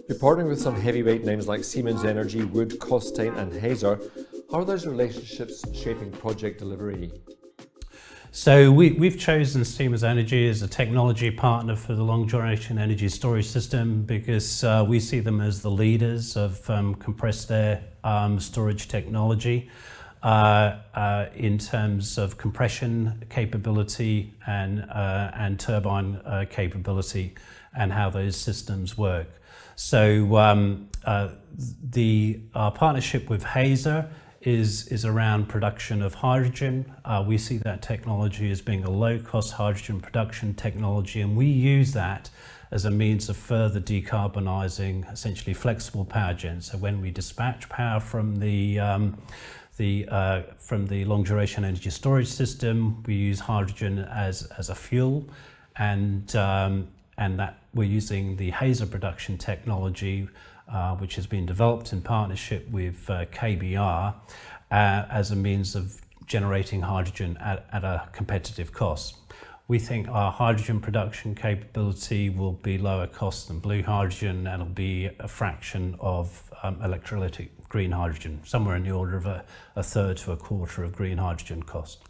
You're partnering with some heavyweight names like Siemens Energy, Wood, Costain and Hazer. How are those relationships shaping project delivery? So we've chosen Siemens Energy as a technology partner for the long duration energy storage system because we see them as the leaders of compressed air storage technology in terms of compression capability and turbine capability and how those systems work. So our partnership with Hazer is around production of hydrogen. We see that technology as being a low-cost hydrogen production technology, and we use that as a means of further decarbonising essentially flexible power gen. So when we dispatch power from the long duration energy storage system, we use hydrogen as a fuel, and that we're using the Hazer production technology, which has been developed in partnership with KBR as a means of generating hydrogen at a competitive cost. We think our hydrogen production capability will be lower cost than blue hydrogen, and it'll be a fraction of electrolytic green hydrogen, somewhere in the order of a third to a quarter of green hydrogen cost.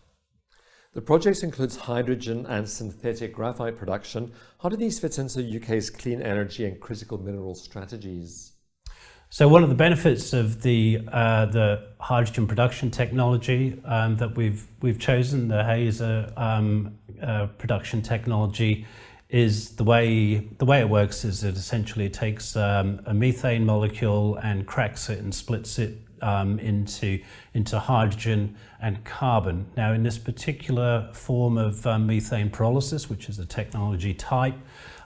The project includes hydrogen and synthetic graphite production. How do these fit into the UK's clean energy and critical mineral strategies? So one of the benefits of the hydrogen production technology that we've chosen, the Hazer production technology, is the way it works is it essentially takes a methane molecule and cracks it and splits it into hydrogen and carbon. Now, in this particular form of methane pyrolysis, which is a technology type,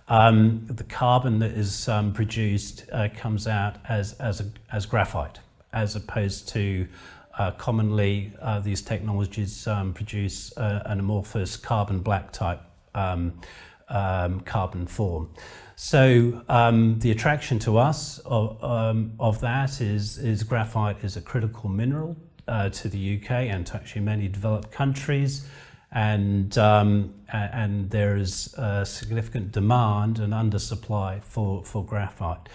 the carbon that is produced comes out as graphite, as opposed to commonly these technologies produce an amorphous carbon black type carbon form. So the attraction to us of that is graphite is a critical mineral to the UK and to actually many developed countries, and there is significant demand and undersupply for graphite.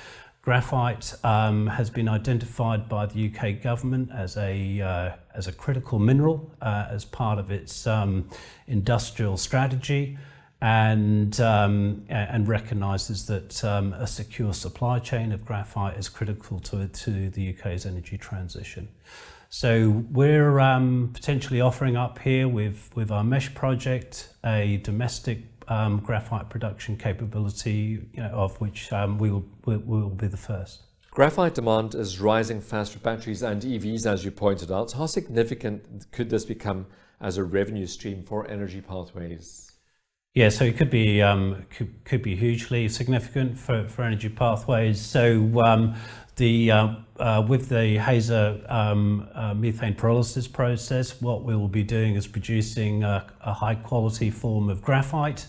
Graphite has been identified by the UK government as a critical mineral as part of its industrial strategy, and recognises that a secure supply chain of graphite is critical to the UK's energy transition. So we're potentially offering up here with our MESH project a domestic graphite production capability, of which we will be the first. Graphite demand is rising fast for batteries and EVs, as you pointed out. How significant could this become as a revenue stream for Energy Pathways? Yeah, so it could be hugely significant for Energy Pathways. So with the Hazer methane pyrolysis process, what we will be doing is producing a high quality form of graphite,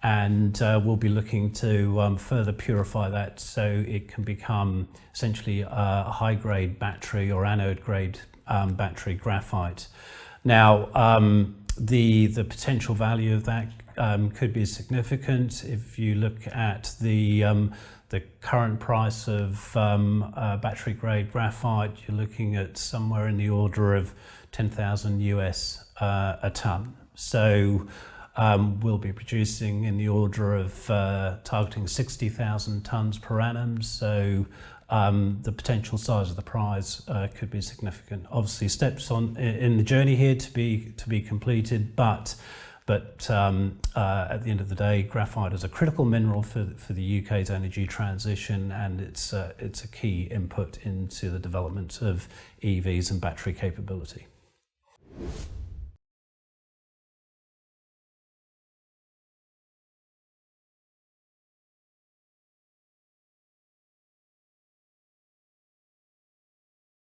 and we'll be looking to further purify that so it can become essentially a high grade battery or anode grade battery graphite. Now, the potential value of that could be significant. If you look at the current price of battery grade graphite, you're looking at somewhere in the order of 10,000 US a ton. So we'll be producing in the order of targeting 60,000 tons per annum. So the potential size of the prize could be significant. Obviously, steps in the journey here to be completed, but at the end of the day, graphite is a critical mineral for the UK's energy transition, and it's a key input into the development of EVs and battery capability.